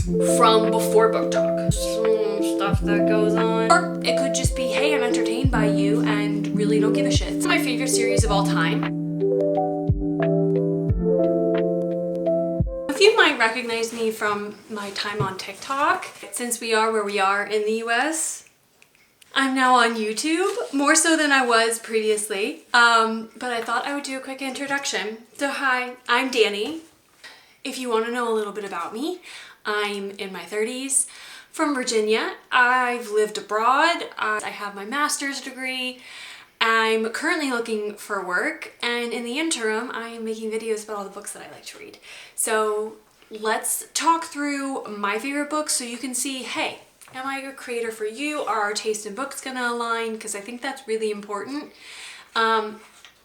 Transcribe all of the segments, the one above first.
from before BookTok. Some stuff that goes on. Or it could just be, hey, I'm entertained by you and really don't give a shit. It's my favorite series of all time. If you might recognize me from my time on TikTok, since we are where we are in the US, I'm now on YouTube, more so than I was previously, but I thought I would do a quick introduction. So hi, I'm Danny. If you want to know a little bit about me, I'm in my 30s, from Virginia. I've lived abroad, I have my master's degree, I'm currently looking for work, and in the interim, I am making videos about all the books that I like to read. So let's talk through my favorite books so you can see, hey, am I a creator for you? Are our taste in books gonna align? Because I think that's really important.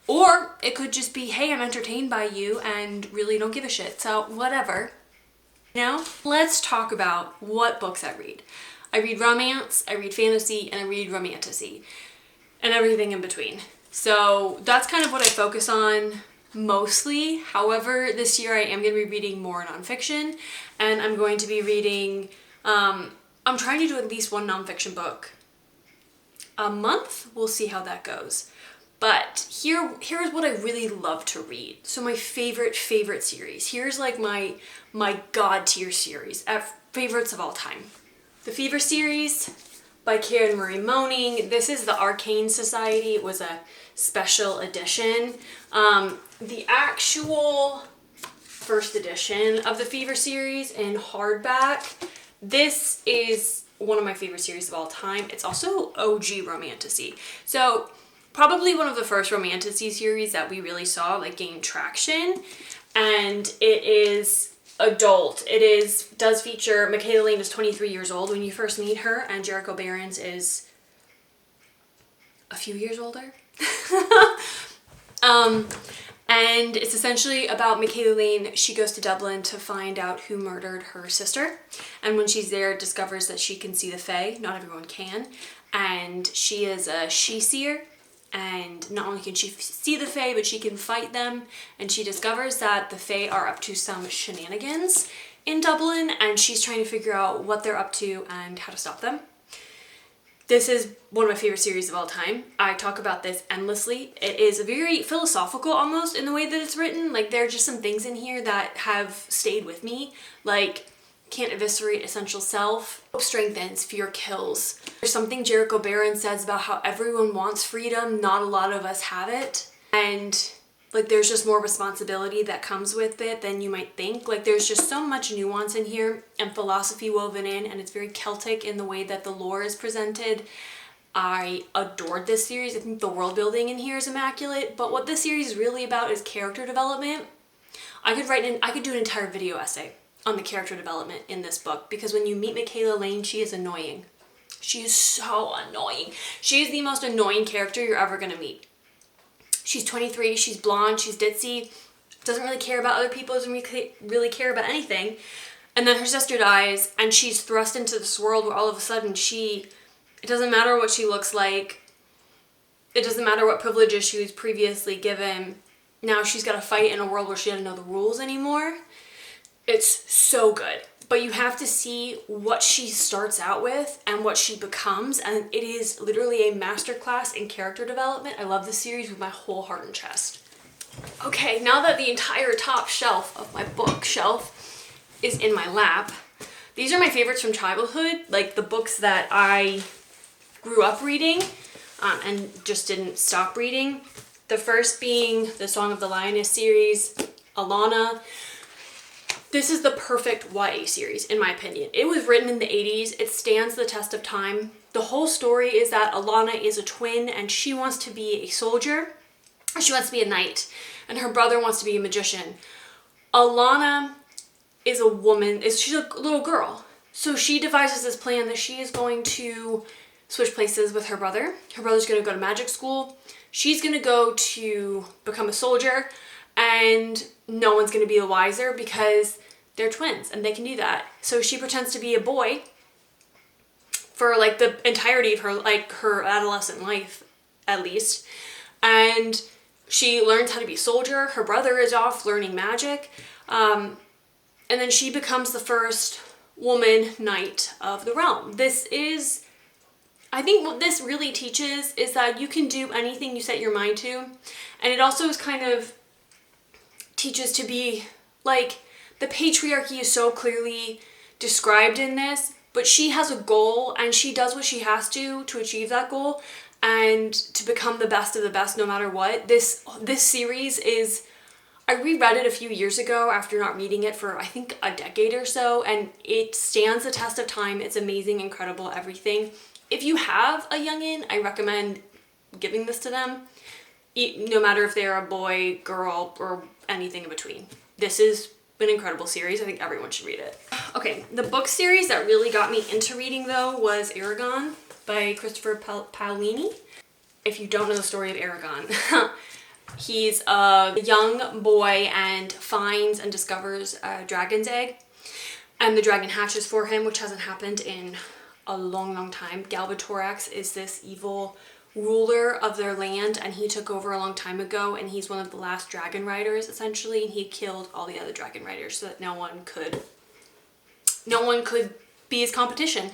Or it could just be, hey, I'm entertained by you and really don't give a shit. So whatever. Now, let's talk about what books I read. I read romance, I read fantasy, and I read romantasy, and everything in between. So that's kind of what I focus on mostly. However, this year I am going to be reading more nonfiction, and I'm going to be reading, I'm trying to do at least one nonfiction book a month. We'll see how that goes. But here's what I really love to read. So my favorite series. Here's like my god tier series, favorites of all time. The Fever series by Karen Marie Moning. This is the Arcane Society. It was a special edition. The actual first edition of the Fever series in hardback. This is one of my favorite series of all time. It's also OG romantasy. So probably one of the first romantasy series that we really saw like gain traction, and it is adult. Does feature Michaela Lane is 23 years old when you first meet her, and Jericho Behrens is a few years older. And it's essentially about Michaela Lane. She goes to Dublin to find out who murdered her sister, and when she's there, discovers that she can see the FAV. Not everyone can, and she is a she-seer. And not only can she see the FAV, but she can fight them. And she discovers that the FAV are up to some shenanigans in Dublin, and she's trying to figure out what they're up to and how to stop them. This is one of my favorite series of all time. I talk about this endlessly. It is very philosophical almost in the way that it's written. Like, there are just some things in here that have stayed with me. Like, can't eviscerate essential self. Hope strengthens, fear kills. There's something Jericho Behrens says about how everyone wants freedom, not a lot of us have it. And like, there's just more responsibility that comes with it than you might think. Like, there's just so much nuance in here and philosophy woven in, and it's very Celtic in the way that the lore is presented. I adored this series. I think the world building in here is immaculate, but what this series is really about is character development. I could do an entire video essay on the character development in this book, because when you meet Michaela Lane, she is annoying. She is so annoying. She is the most annoying character you're ever gonna meet. She's 23, she's blonde, she's ditzy, doesn't really care about other people, doesn't really care about anything. And then her sister dies, and she's thrust into this world where all of a sudden it doesn't matter what she looks like, it doesn't matter what privileges she was previously given, now she's gotta fight in a world where she doesn't know the rules anymore. It's so good. But you have to see what she starts out with and what she becomes, and it is literally a masterclass in character development. I love this series with my whole heart and chest. Okay, now that the entire top shelf of my bookshelf is in my lap, these are my favorites from childhood, like the books that I grew up reading and just didn't stop reading. The first being the Song of the Lioness series, Alana. This is the perfect YA series, in my opinion. It was written in the 80s. It stands the test of time. The whole story is that Alana is a twin, and she wants to be a soldier. She wants to be a knight, and her brother wants to be a magician. Alana is a woman. She's a little girl. So she devises this plan that she is going to switch places with her brother. Her brother's going to go to magic school. She's going to go to become a soldier, and no one's going to be the wiser because they're twins and they can do that. So she pretends to be a boy for like the entirety of her adolescent life, at least. And she learns how to be a soldier. Her brother is off learning magic. And then she becomes the first woman knight of the realm. I think what this really teaches is that you can do anything you set your mind to. And it also is kind of teaches to be like, the patriarchy is so clearly described in this, but she has a goal and she does what she has to achieve that goal and to become the best of the best no matter what. This series is, I reread it a few years ago after not reading it for I think a decade or so, and it stands the test of time. It's amazing, incredible, everything. If you have a youngin', I recommend giving this to them, no matter if they're a boy, girl, or anything in between. This is an incredible series. I think everyone should read it. Okay, the book series that really got me into reading though was Aragon by Christopher Paolini. If you don't know the story of Aragon, he's a young boy and finds and discovers a dragon's egg, and the dragon hatches for him, which hasn't happened in a long time. Galbatorix is this evil ruler of their land, and he took over a long time ago, and he's one of the last dragon riders essentially, and he killed all the other dragon riders so that no one could be his competition.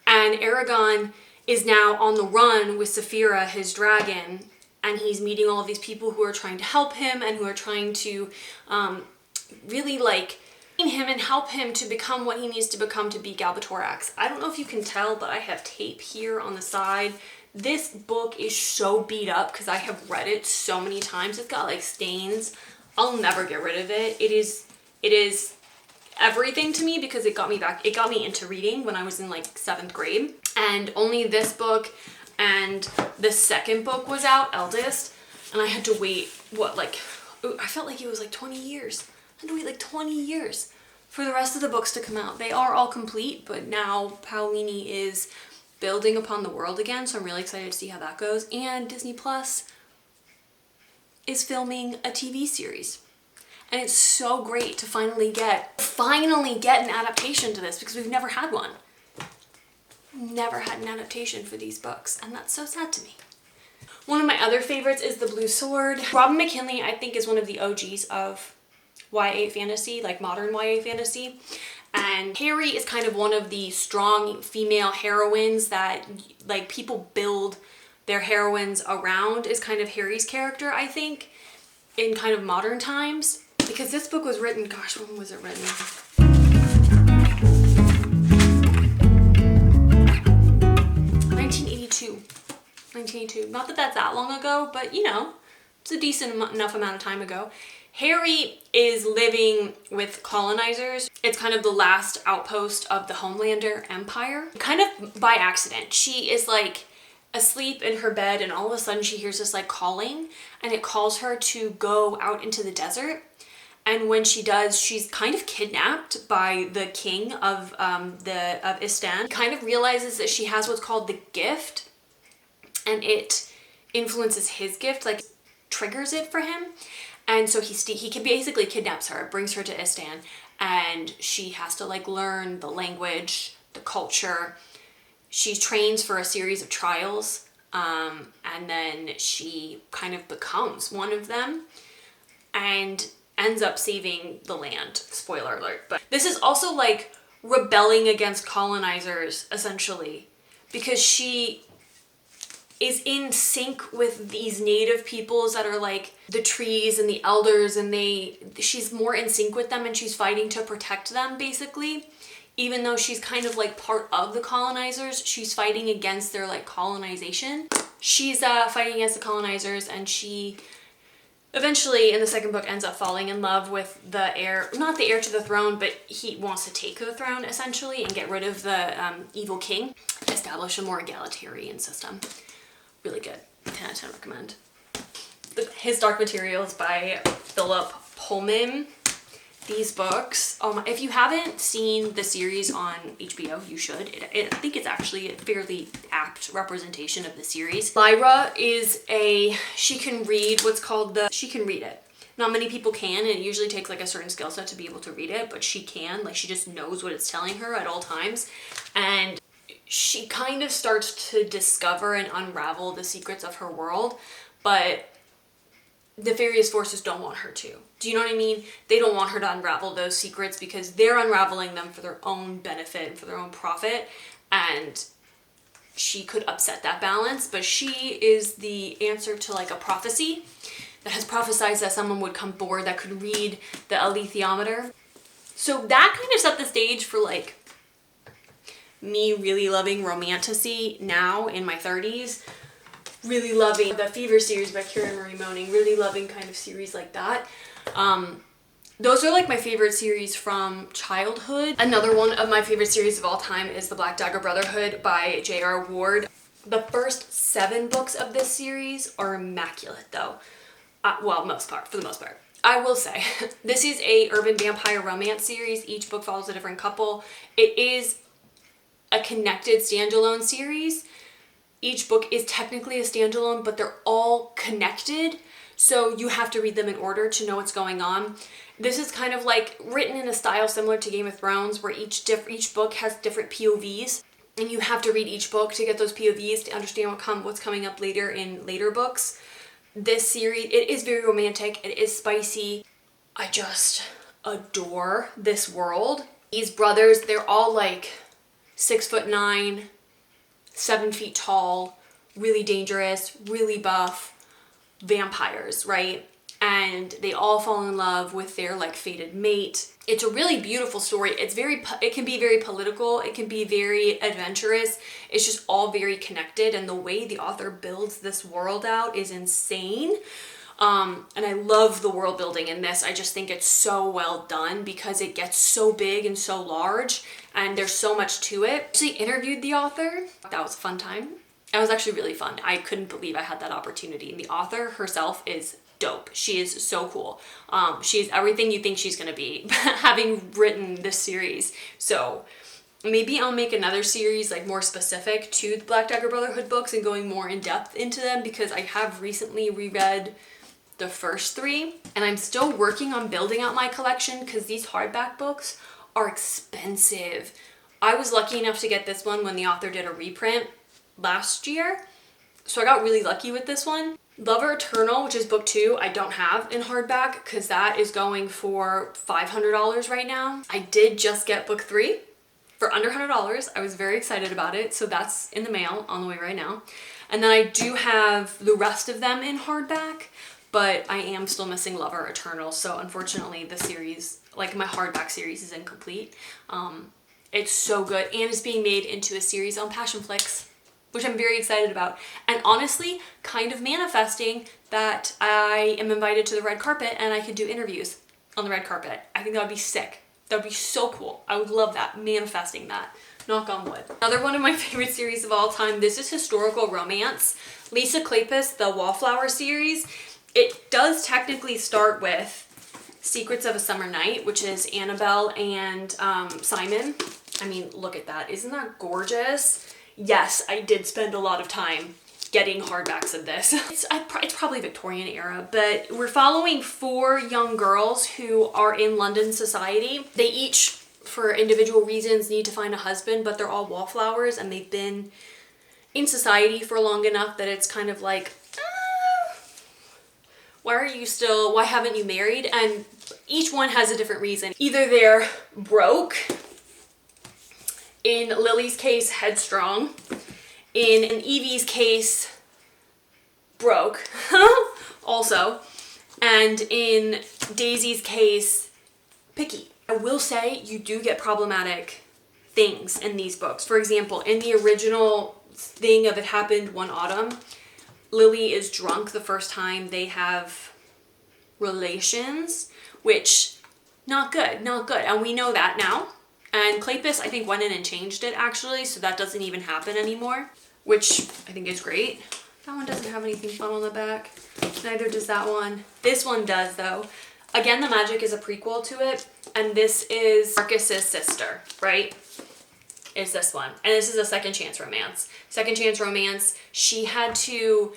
And Aragon is now on the run with Saphira, his dragon, and he's meeting all of these people who are trying to help him and who are trying to really like him and help him to become what he needs to become to be Galbatorix. I don't know if you can tell, but I have tape here on the side. This book is so beat up because I have read it so many times. It's got like stains. I'll never get rid of it. It is everything to me because it got me into reading when I was in like 7th grade. And only this book and the second book was out, Eldest, and I had to wait, I felt like it was like 20 years. I had to wait like 20 years for the rest of the books to come out. They are all complete, but now Paolini is building upon the world again, so I'm really excited to see how that goes. And Disney Plus is filming a TV series. And it's so great to finally get an adaptation to this, because we've never had one. Never had an adaptation for these books, and that's so sad to me. One of my other favorites is The Blue Sword. Robin McKinley, I think, is one of the OGs of YA fantasy, like modern YA fantasy. And Harry is kind of one of the strong female heroines that like people build their heroines around, is kind of Harry's character, I think, in kind of modern times. Because this book was written, gosh, when was it written? 1982. Not that that's that long ago, but you know, it's a decent enough amount of time ago. Harry is living with colonizers. It's kind of the last outpost of the Homelander Empire. Kind of by accident. She is like asleep in her bed, and all of a sudden she hears this like calling, and it calls her to go out into the desert. And when she does, she's kind of kidnapped by the king of Istan. Kind of realizes that she has what's called the gift, and it influences his gift, like triggers it for him. And so he basically kidnaps her, brings her to Istan, and she has to like learn the language, the culture. She trains for a series of trials, and then she kind of becomes one of them and ends up saving the land. Spoiler alert. But this is also like rebelling against colonizers, essentially, because she is in sync with these native peoples that are like the trees and the elders, and she's more in sync with them, and she's fighting to protect them basically. Even though she's kind of like part of the colonizers, she's fighting against their like colonization. She's fighting against the colonizers, and she eventually in the second book ends up falling in love with the heir, not the heir to the throne, but he wants to take the throne essentially and get rid of the evil king, establish a more egalitarian system. Really good. 10 out of 10 recommend. His Dark Materials by Philip Pullman. These books, if you haven't seen the series on HBO, you should. I think it's actually a fairly apt representation of the series. Lyra is she can read she can read it. Not many people can, and it usually takes like a certain skill set to be able to read it, but she can. Like, she just knows what it's telling her at all times. And she kind of starts to discover and unravel the secrets of her world, but nefarious forces don't want her to Do you know what I mean? They don't want her to unravel those secrets because they're unraveling them for their own benefit and for their own profit. And she could upset that balance, but she is the answer to like a prophecy that has prophesied that someone would come forward that could read the alethiometer. So that kind of set the stage for like me really loving romantasy now in my 30s. Really loving the Fever series by Kieran Marie Moning, really loving kind of series like that. Those are like my favorite series from childhood. Another one of my favorite series of all time is The Black Dagger Brotherhood by J.R. Ward. The first 7 books of this series are immaculate though. Well, for the most part. I will say, this is a urban vampire romance series. Each book follows a different couple. It is a connected standalone series. Each book is technically a standalone, but they're all connected. So you have to read them in order to know what's going on. This is kind of like written in a style similar to Game of Thrones, where each book has different POVs. And you have to read each book to get those POVs to understand what's coming up later in later books. This series, it is very romantic. It is spicy. I just adore this world. These brothers, they're all like 6'9", 7 feet tall, really dangerous, really buff vampires, right? And they all fall in love with their like fated mate. It's a really beautiful story. It can be very political. It can be very adventurous. It's just all very connected. And the way the author builds this world out is insane. And I love the world building in this. I just think it's so well done because it gets so big and so large and there's so much to it. I actually interviewed the author. That was a fun time. It was actually really fun. I couldn't believe I had that opportunity. And the author herself is dope. She is so cool. She's everything you think she's gonna be, having written this series. So maybe I'll make another series like more specific to the Black Dagger Brotherhood books and going more in depth into them, because I have recently reread the first 3 and I'm still working on building out my collection because these hardback books are expensive. I was lucky enough to get this one when the author did a reprint last year, so I got really lucky with this one. Lover Eternal, which is book 2, I don't have in hardback because that is going for $500 right now. I did just get book 3 for under $100. I was very excited about it, so that's in the mail on the way right now. And then I do have the rest of them in hardback, but I am still missing Lover Eternal, so unfortunately the series, like my hardback series, is incomplete. It's so good, and it's being made into a series on Passionflix, which I'm very excited about. And honestly, kind of manifesting that I am invited to the red carpet and I could do interviews on the red carpet. I think that would be sick. That would be so cool. I would love that, manifesting that. Knock on wood. Another one of my favorite series of all time, this is historical romance. Lisa Kleypas, the Wallflower series. It does technically start with Secrets of a Summer Night, which is Annabelle and Simon. I mean, look at that. Isn't that gorgeous? Yes, I did spend a lot of time getting hardbacks of this. It's probably Victorian era, but we're following 4 young girls who are in London society. They each, for individual reasons, need to find a husband, but they're all wallflowers and they've been in society for long enough that it's kind of like, why haven't you married? And each one has a different reason. Either they're broke, in Lily's case, headstrong. In Evie's case, broke, also. And in Daisy's case, picky. I will say you do get problematic things in these books. For example, in the original thing of It Happened One Autumn, Lily is drunk the first time they have relations, which, not good, not good. And we know that now. And Kleypas, I think, went in and changed it, actually, so that doesn't even happen anymore, which I think is great. That one doesn't have anything fun on the back. Neither does that one. This one does, though. Again, The Magic is a prequel to it, and this is Marcus's sister, right? Is this one. And this is a second chance romance. Second chance romance, she had to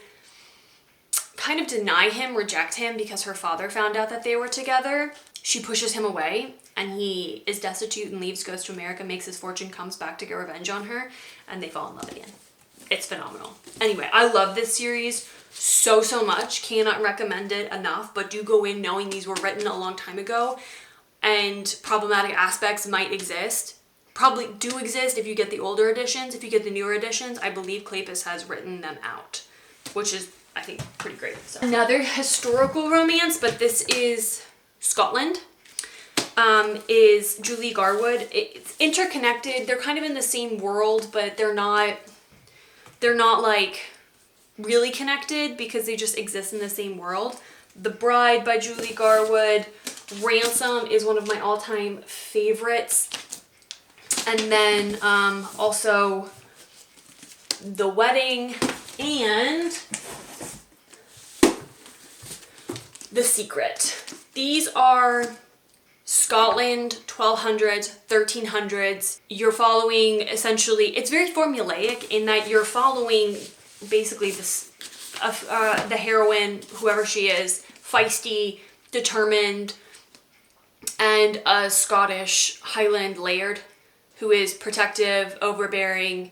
kind of deny him, reject him, because her father found out that they were together. She pushes him away, and he is destitute and leaves, goes to America, makes his fortune, comes back to get revenge on her, and they fall in love again. It's phenomenal. Anyway, I love this series so much. Cannot recommend it enough, but do go in knowing these were written a long time ago and problematic aspects might exist. Probably do exist if you get the older editions. If you get the newer editions, I believe Kleypas has written them out, which is, I think, pretty great. So. Another historical romance, but this is Scotland, is Julie Garwood. It's interconnected. They're kind of in the same world, but they're not like really connected because they just exist in the same world. The Bride by Julie Garwood. Ransom is one of my all-time favorites. And then also The Wedding and The Secret. These are Scotland, 1200s, 1300s. You're following essentially, it's very formulaic in that you're following basically this, the heroine, whoever she is, feisty, determined, and a Scottish Highland laird who is protective, overbearing,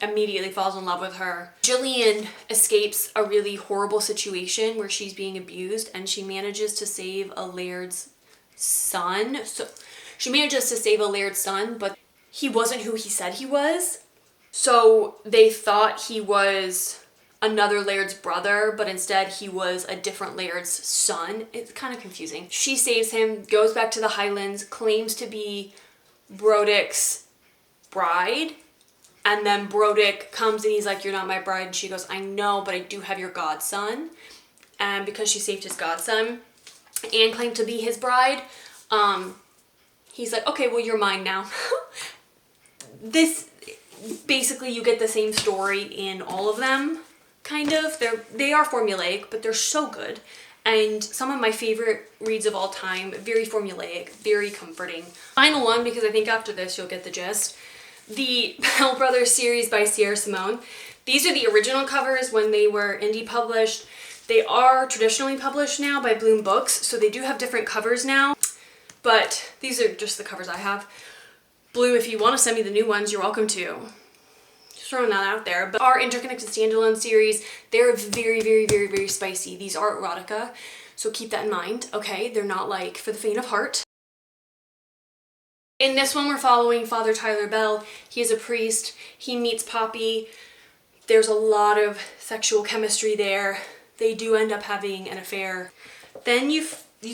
immediately falls in love with her. Gillian escapes a really horrible situation where she's being abused and she manages to save a laird's son. So she manages to save a laird's son, but he wasn't who he said he was. So they thought he was another laird's brother, but instead he was a different laird's son. It's kind of confusing. She saves him, goes back to the Highlands, claims to be Broddick's bride, and then Broddick comes and he's like, "You're not my bride." And she goes, "I know, but I do have your godson." And because she saved his godson and claimed to be his bride, he's like, "Okay, well, you're mine now." This, basically, you get the same story in all of them, kind of. They are formulaic, but they're so good. And some of my favorite reads of all time, very formulaic, very comforting. Final one, because I think after this you'll get the gist. The Bell Brothers series by Sierra Simone. These are the original covers when they were indie published. They are traditionally published now by Bloom Books, so they do have different covers now. But these are just the covers I have. Bloom, if you want to send me the new ones, you're welcome to. Just throwing that out there. But our interconnected standalone series, they're very spicy. These are erotica, so keep that in mind, okay? They're not like for the faint of heart. In this one, we're following Father Tyler Bell. He is a priest. He meets Poppy. There's a lot of sexual chemistry there. They do end up having an affair. Then you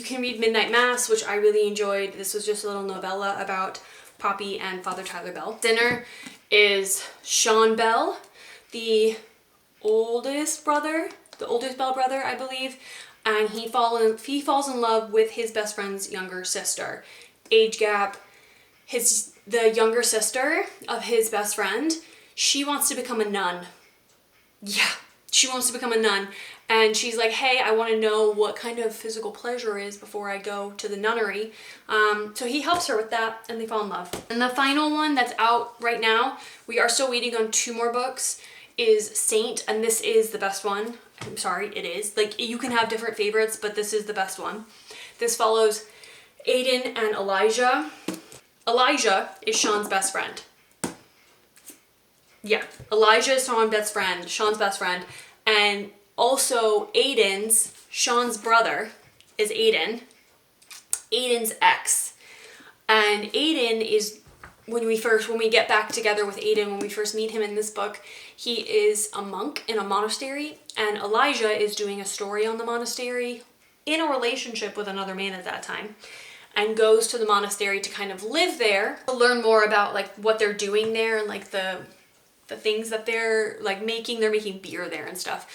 can read Midnight Mass, which I really enjoyed. This was just a little novella about Poppy and Father Tyler Bell. Dinner is Sean Bell, the oldest Bell brother, I believe, and he falls in love with his best friend's younger sister. Age gap. The younger sister of his best friend, she wants to become a nun. Yeah, she wants to become a nun. And she's like, "Hey, I want to know what kind of physical pleasure is before I go to the nunnery." So he helps her with that and they fall in love. And the final one that's out right now, we are still waiting on 2 more books, is Saint. And this is the best one. I'm sorry, it is. Like, you can have different favorites, but this is the best one. This follows Aiden and Elijah. Elijah is Sean's best friend. Yeah, Elijah is Sean's best friend. And also Sean's brother is Aiden's ex. And Aiden is, when we get back together with Aiden, when we first meet him in this book, he is a monk in a monastery, and Elijah is doing a story on the monastery in a relationship with another man at that time, and goes to the monastery to kind of live there, to learn more about like what they're doing there and like the things that they're like making. They're making beer there and stuff.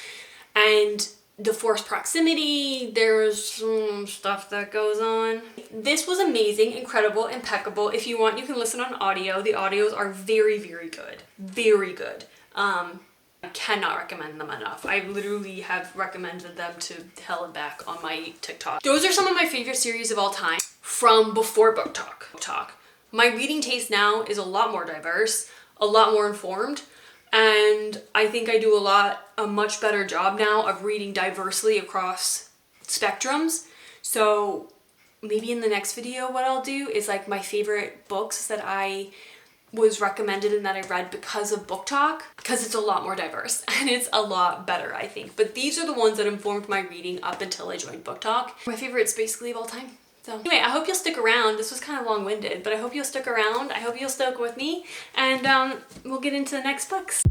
And the forced proximity, there's some stuff that goes on. This was amazing, incredible, impeccable. If you want, you can listen on audio. The audios are very good. Very good. I cannot recommend them enough. I literally have recommended them to hell and back on my TikTok. Those are some of my favorite series of all time from before BookTok. My reading taste now is a lot more diverse, a lot more informed, and I think I do a much better job now of reading diversely across spectrums. So maybe in the next video what I'll do is like my favorite books that I was recommended and that I read because of BookTok, because it's a lot more diverse and it's a lot better, I think. But these are the ones that informed my reading up until I joined BookTok. My favorites basically of all time. So anyway, I hope you'll stick around. This was kind of long-winded, but I hope you'll stick around. I hope you'll stick with me, and we'll get into the next books.